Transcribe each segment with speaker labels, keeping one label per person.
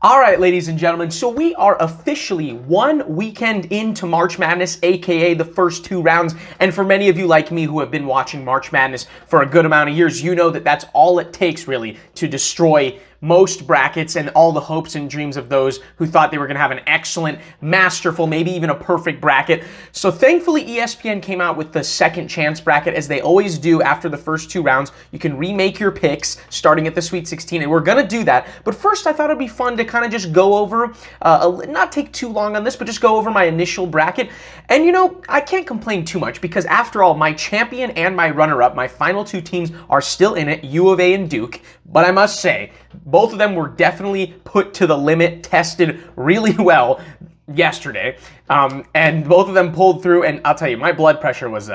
Speaker 1: All right, ladies and gentlemen, so we are officially one weekend into March Madness, aka the first two rounds. And for many of you like me who have been watching March Madness for a good amount of years, you know that that's all it takes really to destroy most brackets and all the hopes and dreams of those who thought they were going to have an excellent, masterful, maybe even a perfect bracket. So thankfully, ESPN came out with the second chance bracket, as they always do after the first two rounds. You can remake your picks starting at the Sweet 16, and we're going to do that. But first, I thought it'd be fun to kind of just go over, not take too long on this, but just go over my initial bracket. And you know, I can't complain too much because after all, my champion and my runner-up, my final two teams are still in it, U of A and Duke. But I must say, both of them were definitely put to the limit, tested really well yesterday, and both of them pulled through. And I'll tell you, my blood pressure was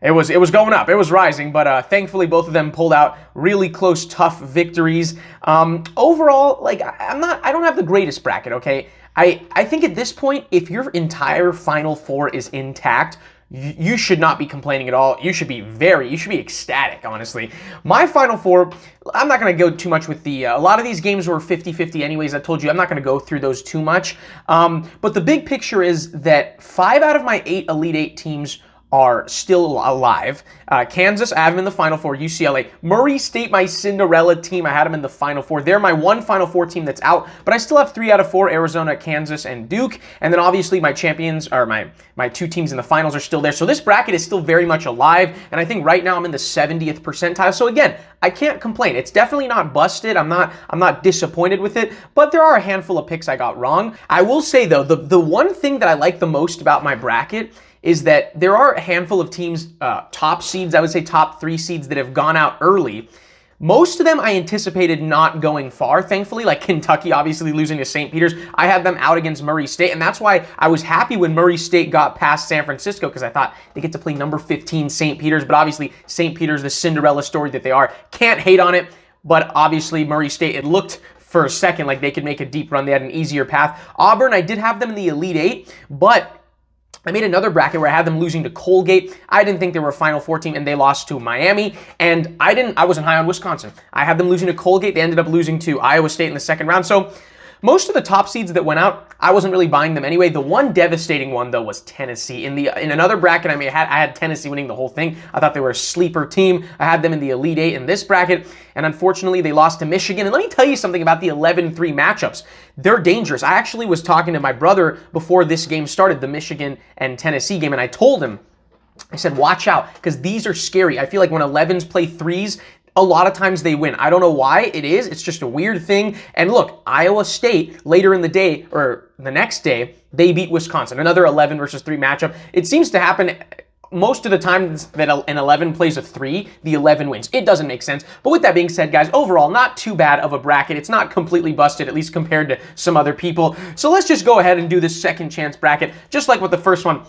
Speaker 1: it was going up, it was rising, but thankfully both of them pulled out really close, tough victories. Overall, like I don't have the greatest bracket. Okay, I think at this point, if your entire Final Four is intact, you should not be complaining at all. You should be ecstatic, honestly. My Final Four, I'm not going to go too much with a lot of these games were 50-50 anyways. I told you I'm not going to go through those too much. But the big picture is that 5 out of my 8 Elite 8 teams are still alive. Kansas, I have them in the Final Four. UCLA. Murray State, my Cinderella team, I had them in the Final Four. They're my one Final Four team that's out, but I still have 3 out of 4, Arizona, Kansas, and Duke. And then obviously my champions, or my two teams in the finals are still there. So this bracket is still very much alive, and I think right now I'm in the 70th percentile. So again, I can't complain. It's definitely not busted. I'm not disappointed with it, but there are a handful of picks I got wrong. I will say though, the one thing that I like the most about my bracket is that there are a handful of teams, top seeds, I would say top 3 seeds that have gone out early. Most of them I anticipated not going far, thankfully, like Kentucky obviously losing to St. Peter's. I had them out against Murray State, and that's why I was happy when Murray State got past San Francisco, because I thought they get to play number 15 St. Peter's, but obviously St. Peter's, the Cinderella story that they are, can't hate on it, but obviously Murray State, it looked for a second like they could make a deep run. They had an easier path. Auburn, I did have them in the Elite 8, but I made another bracket where I had them losing to Colgate. I didn't think they were a Final Four team, and they lost to Miami. And I wasn't high on Wisconsin. I had them losing to Colgate. They ended up losing to Iowa State in the second round. So most of the top seeds that went out, I wasn't really buying them anyway. The one devastating one, though, was Tennessee. In another bracket I had Tennessee winning the whole thing. I thought they were a sleeper team. I had them in the Elite 8 in this bracket, and unfortunately they lost to Michigan. And let me tell you something about the 11-3 matchups. They're dangerous. I actually was talking to my brother before this game started, the Michigan and Tennessee game, and I told him, I said, watch out, because these are scary. I feel like when 11s play 3s, a lot of times they win. I don't know why it is. It's just a weird thing. And look, Iowa State later in the day, or the next day, they beat Wisconsin. Another 11 versus 3 matchup. It seems to happen most of the time that an 11 plays a 3, the 11 wins. It doesn't make sense. But with that being said, guys, overall, not too bad of a bracket. It's not completely busted, at least compared to some other people. So let's just go ahead and do this second chance bracket. Just like with the first one,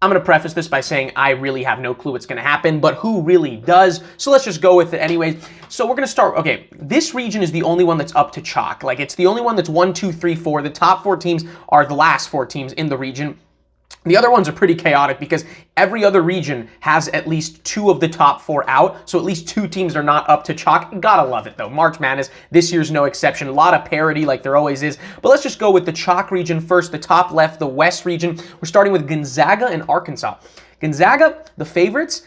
Speaker 1: I'm going to preface this by saying I really have no clue what's going to happen, but who really does? So let's just go with it anyways. So we're going to start, okay, this region is the only one that's up to chalk. Like, it's the only one that's 1, 2, 3, 4. The top 4 teams are the last 4 teams in the region. The other ones are pretty chaotic because every other region has at least 2 of the top 4 out, so at least 2 teams are not up to chalk. Gotta love it, though. March Madness, this year's no exception. A lot of parity like there always is. But let's just go with the chalk region first, the top left, the West region. We're starting with Gonzaga and Arkansas. Gonzaga, the favorites,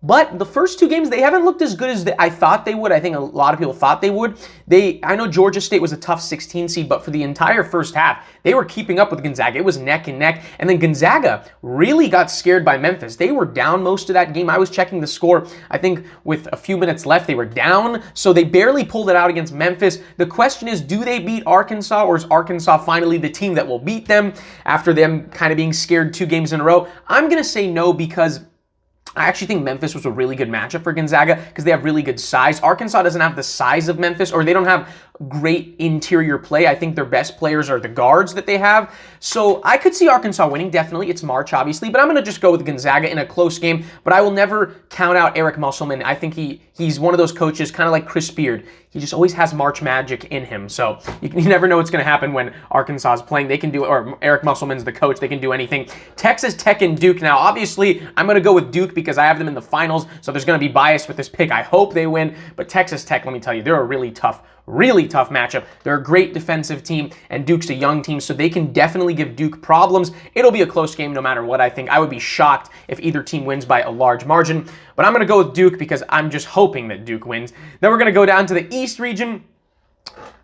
Speaker 1: but the first 2 games, they haven't looked as good as I thought they would. I think a lot of people thought they would. I know Georgia State was a tough 16 seed, but for the entire first half, they were keeping up with Gonzaga. It was neck and neck. And then Gonzaga really got scared by Memphis. They were down most of that game. I was checking the score. I think with a few minutes left, they were down. So they barely pulled it out against Memphis. The question is, do they beat Arkansas, or is Arkansas finally the team that will beat them after them kind of being scared 2 games in a row? I'm going to say no, because I actually think Memphis was a really good matchup for Gonzaga because they have really good size. Arkansas doesn't have the size of Memphis, or they don't have great interior play. I think their best players are the guards that they have. So I could see Arkansas winning, definitely. It's March, obviously, but I'm going to just go with Gonzaga in a close game. But I will never count out Eric Musselman. I think he's one of those coaches, kind of like Chris Beard. He just always has March magic in him. So you never know what's going to happen when Arkansas is playing. They can do it, or Eric Musselman's the coach. They can do anything. Texas Tech and Duke. Now, obviously, I'm going to go with Duke because I have them in the finals, so there's going to be bias with this pick. I hope they win, but Texas Tech, let me tell you, they're a really tough really tough matchup. They're a great defensive team, and Duke's a young team, so they can definitely give Duke problems. It'll be a close game no matter what, I think. I would be shocked if either team wins by a large margin, but I'm going to go with Duke because I'm just hoping that Duke wins. Then we're going to go down to the East region.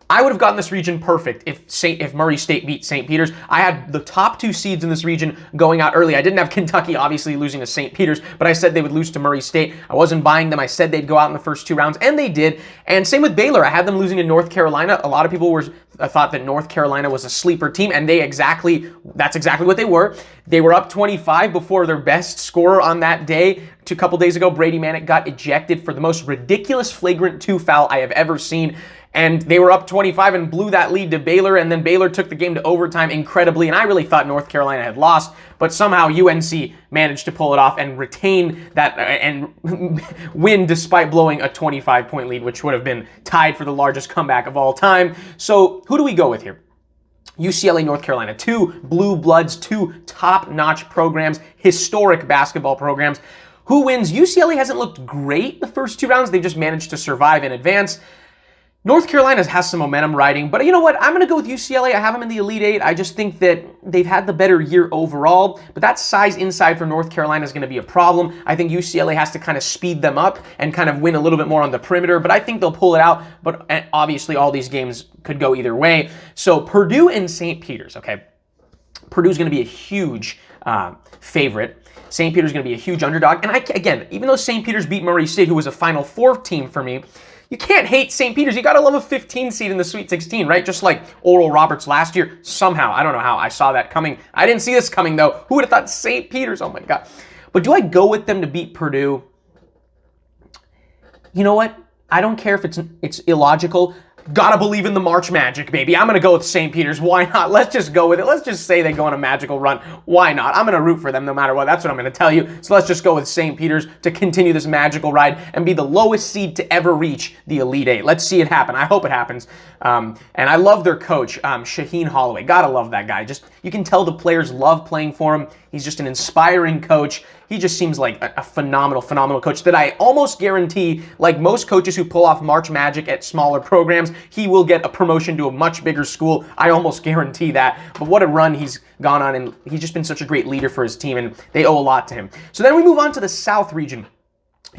Speaker 1: I would have gotten this region perfect if Murray State beat St. Peter's. I had the top 2 seeds in this region going out early. I didn't have Kentucky obviously losing to St. Peter's, but I said they would lose to Murray State. I wasn't buying them. I said they'd go out in the first 2 rounds, and they did. And same with Baylor. I had them losing to North Carolina. A lot of people thought that North Carolina was a sleeper team, and that's exactly what they were. They were up 25 before their best scorer on that day. A couple days ago, Brady Manek got ejected for the most ridiculous flagrant 2 foul I have ever seen. And they were up 25 and blew that lead to Baylor, and then Baylor took the game to overtime incredibly, and I really thought North Carolina had lost, but somehow UNC managed to pull it off and retain that and win despite blowing a 25-point lead, which would have been tied for the largest comeback of all time. So who do we go with here? UCLA, North Carolina, 2 blue bloods, 2 top-notch programs, historic basketball programs. Who wins? UCLA hasn't looked great the first 2 rounds. They've just managed to survive and advance. North Carolina has some momentum riding, but you know what? I'm going to go with UCLA. I have them in the Elite 8. I just think that they've had the better year overall, but that size inside for North Carolina is going to be a problem. I think UCLA has to kind of speed them up and kind of win a little bit more on the perimeter, but I think they'll pull it out, but obviously all these games could go either way. So Purdue and St. Peter's, okay? Purdue's going to be a huge favorite. St. Peter's going to be a huge underdog, and again, even though St. Peter's beat Murray State, who was a Final Four team for me, you can't hate St. Peter's. You got to love a 15 seed in the Sweet 16, right? Just like Oral Roberts last year. Somehow, I don't know how I saw that coming. I didn't see this coming, though. Who would have thought St. Peter's? Oh, my God. But do I go with them to beat Purdue? You know what? I don't care if it's illogical. Gotta believe in the March Magic, baby. I'm gonna go with St. Peter's. Why not? Let's just go with it. Let's just say they go on a magical run. Why not? I'm gonna root for them no matter what. That's what I'm gonna tell you. So let's just go with St. Peter's to continue this magical ride and be the lowest seed to ever reach the Elite 8. Let's see it happen. I hope it happens. And I love their coach, Shaheen Holloway. Gotta love that guy. Just you can tell the players love playing for him. He's just an inspiring coach. He just seems like a phenomenal coach that I almost guarantee, like most coaches who pull off March Magic at smaller programs, he will get a promotion to a much bigger school. I almost guarantee that. But what a run he's gone on, and he's just been such a great leader for his team, and they owe a lot to him. So then we move on to the South region.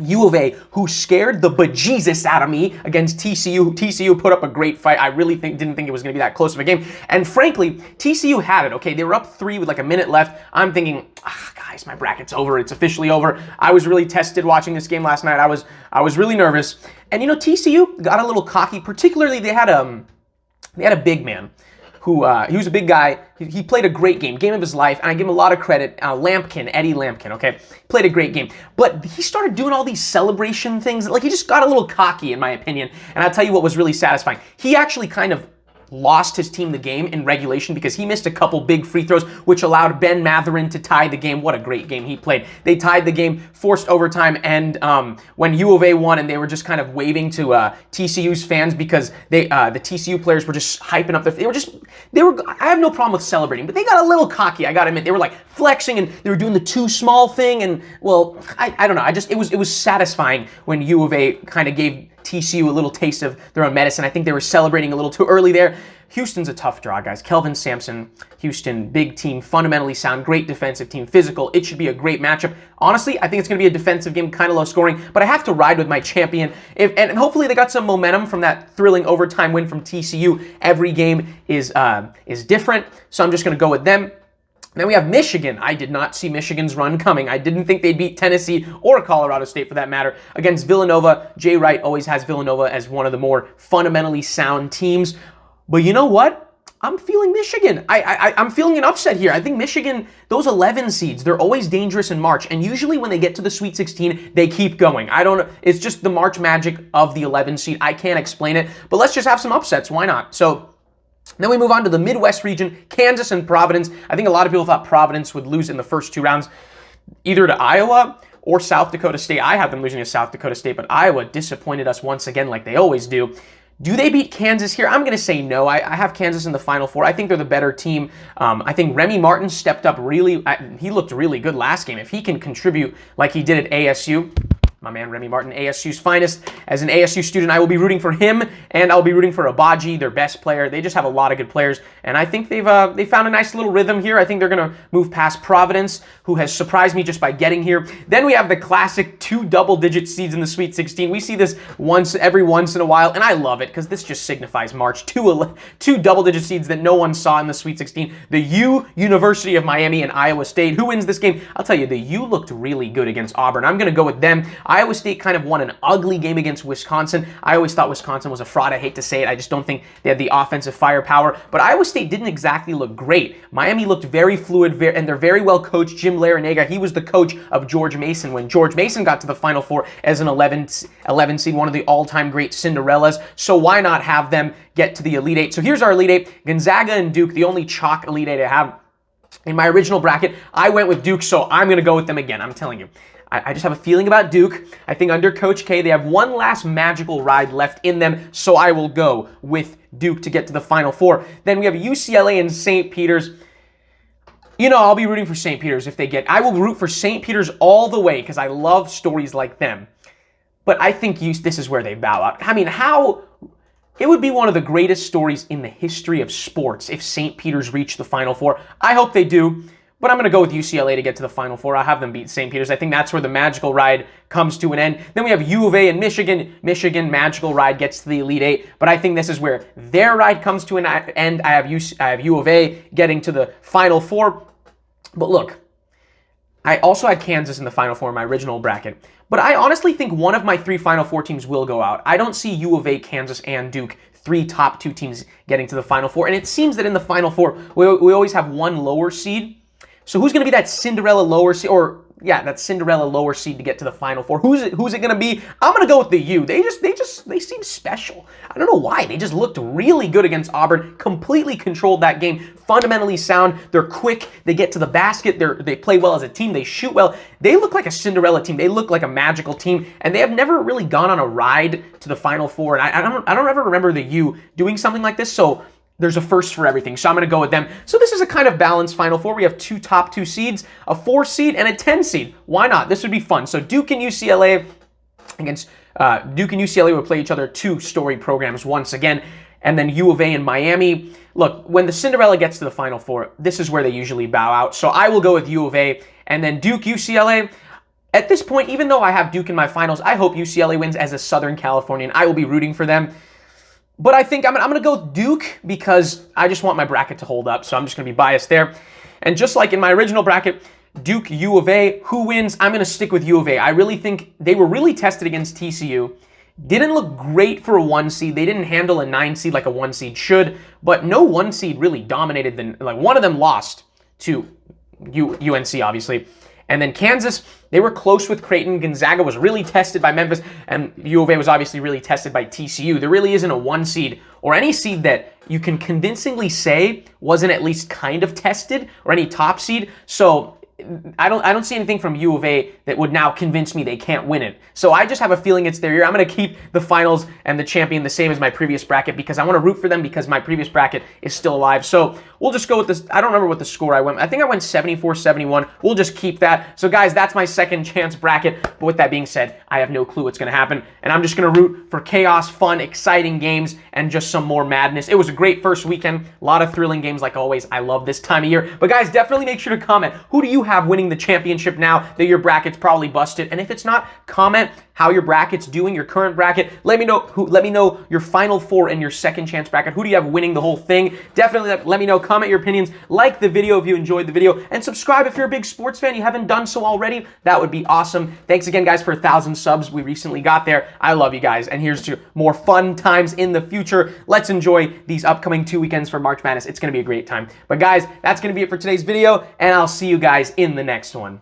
Speaker 1: U of A, who scared the bejesus out of me against TCU. TCU put up a great fight. I really didn't think it was going to be that close of a game. And frankly, TCU had it, okay? They were up 3 with like a minute left. I'm thinking, guys, my bracket's over. It's officially over. I was really tested watching this game last night. I was really nervous. And, you know, TCU got a little cocky. Particularly, they had a big man who he was a big guy. He played a great game of his life, and I give him a lot of credit. Eddie Lampkin, okay? Played a great game. But he started doing all these celebration things. Like, he just got a little cocky, in my opinion. And I'll tell you what was really satisfying. He actually kind of lost his team the game in regulation because he missed a couple big free throws, which allowed Ben Mathurin to tie the game. What a great game he played. They tied the game, forced overtime, and when U of A won, and they were just kind of waving to TCU's fans because the TCU players were just hyping up I have no problem with celebrating, but they got a little cocky, I gotta admit. They were like flexing, and they were doing the too small thing, and well, I don't know. It was satisfying when U of A kind of gave TCU a little taste of their own medicine. I think they were celebrating a little too early there. Houston's a tough draw, guys. Kelvin Sampson, Houston, big team, fundamentally sound, great defensive team, physical. It should be a great matchup. Honestly, I think it's going to be a defensive game, kind of low scoring, but I have to ride with my champion. And hopefully they got some momentum from that thrilling overtime win from TCU. Every game is different, so I'm just going to go with them. Then we have Michigan. I did not see Michigan's run coming. I didn't think they'd beat Tennessee or Colorado State for that matter. Against Villanova, Jay Wright always has Villanova as one of the more fundamentally sound teams. But you know what? I'm feeling Michigan. I'm feeling an upset here. I think Michigan, those 11 seeds, they're always dangerous in March. And usually when they get to the Sweet 16, they keep going. I don't know. It's just the March magic of the 11 seed. I can't explain it. But let's just have some upsets. Why not? So then we move on to the Midwest region, Kansas and Providence. I think a lot of people thought Providence would lose in the first 2 rounds, either to Iowa or South Dakota State. I had them losing to South Dakota State, but Iowa disappointed us once again like they always do. Do they beat Kansas here? I'm going to say no. I have Kansas in the Final Four. I think they're the better team. I think Remy Martin stepped up really. He looked really good last game. If he can contribute like he did at ASU, my man Remy Martin, ASU's finest. As an ASU student, I will be rooting for him, and I'll be rooting for Agbaji, their best player. They just have a lot of good players, and I think they found a nice little rhythm here. I think they're going to move past Providence, who has surprised me just by getting here. Then we have the classic 2 double-digit seeds in the Sweet 16. We see this every once in a while, and I love it because this just signifies March. Two double-digit seeds that no one saw in the Sweet 16. The University of Miami and Iowa State. Who wins this game? I'll tell you, the U looked really good against Auburn. I'm going to go with them. Iowa State kind of won an ugly game against Wisconsin. I always thought Wisconsin was a fraud. I hate to say it. I just don't think they had the offensive firepower. But Iowa State didn't exactly look great. Miami looked very fluid, and they're very well coached. Jim Larrañaga, he was the coach of George Mason when George Mason got to the Final Four as an 11 seed, one of the all-time great Cinderellas. So why not have them get to the Elite Eight? So here's our Elite Eight. Gonzaga and Duke, the only chalk Elite Eight I have. In my original bracket, I went with Duke, so I'm going to go with them again. I'm telling you. I just have a feeling about Duke. I think under Coach K, they have one last magical ride left in them, so I will go with Duke to get to the Final Four. Then we have UCLA and St. Peter's. You know, I'll be rooting for St. Peter's if they get. I will root for St. Peter's all the way because I love stories like them. But I think this is where they bow out. I mean, it would be one of the greatest stories in the history of sports if St. Peter's reached the Final Four. I hope they do, but I'm going to go with UCLA to get to the Final Four. I'll have them beat St. Peter's. I think that's where the magical ride comes to an end. Then we have U of A and Michigan. Michigan, magical ride, gets to the Elite Eight, but I think this is where their ride comes to an end. I have U of A getting to the Final Four. But look, I also had Kansas in the Final Four in my original bracket. But I honestly think one of my 3 Final Four teams will go out. I don't see U of A, Kansas, and Duke, 3 top 2 teams getting to the Final Four. And it seems that in the Final Four, we always have one lower seed. So who's going to be that Cinderella lower seed? That Cinderella lower seed to get to the Final Four. Who's it going to be? I'm going to go with the U. They seem special. I don't know why. They just looked really good against Auburn. Completely controlled that game. Fundamentally sound. They're quick. They get to the basket. They play well as a team. They shoot well. They look like a Cinderella team. They look like a magical team. And they have never really gone on a ride to the Final Four. And I don't ever remember the U doing something like this. So there's a first for everything, so I'm going to go with them. So this is a kind of balanced Final Four. We have 2 top 2 seeds, a 4 seed, and a 10 seed. Why not? This would be fun. So Duke and UCLA would play each other, 2 storied programs once again, and then U of A and Miami. Look, when the Cinderella gets to the Final Four, this is where they usually bow out. So I will go with U of A, and then Duke, UCLA. At this point, even though I have Duke in my finals, I hope UCLA wins as a Southern Californian. I will be rooting for them. But I think I'm going to go with Duke because I just want my bracket to hold up, so I'm just going to be biased there. And just like in my original bracket, Duke, U of A, who wins? I'm going to stick with U of A. I really think they were really tested against TCU. Didn't look great for a 1 seed. They didn't handle a 9 seed like a 1 seed should, but no 1 seed really dominated them. Like one of them lost to UNC, obviously. And then Kansas, they were close with Creighton. Gonzaga was really tested by Memphis, and U of A was obviously really tested by TCU. There really isn't a 1 seed or any seed that you can convincingly say wasn't at least kind of tested, or any top seed. So I don't see anything from U of A that would now convince me they can't win it. So I just have a feeling it's their year. I'm going to keep the finals and the champion the same as my previous bracket because I want to root for them because my previous bracket is still alive. So we'll just go with this. I don't remember what the score I went. I think I went 74-71. We'll just keep that. So guys, that's my second chance bracket. But with that being said, I have no clue what's going to happen. And I'm just going to root for chaos, fun, exciting games, and just some more madness. It was a great first weekend. A lot of thrilling games like always. I love this time of year. But guys, definitely make sure to comment. Who do you have winning the championship now that your bracket's probably busted? And if it's not, comment how your bracket's doing, your current bracket. Let me know your Final Four and your second chance bracket. Who do you have winning the whole thing? Definitely let me know. Comment your opinions. Like the video if you enjoyed the video. And subscribe if you're a big sports fan. You haven't done so already. That would be awesome. Thanks again, guys, for 1,000 subs. We recently got there. I love you guys. And here's to more fun times in the future. Let's enjoy these upcoming 2 weekends for March Madness. It's going to be a great time. But guys, that's going to be it for today's video. And I'll see you guys in the next one.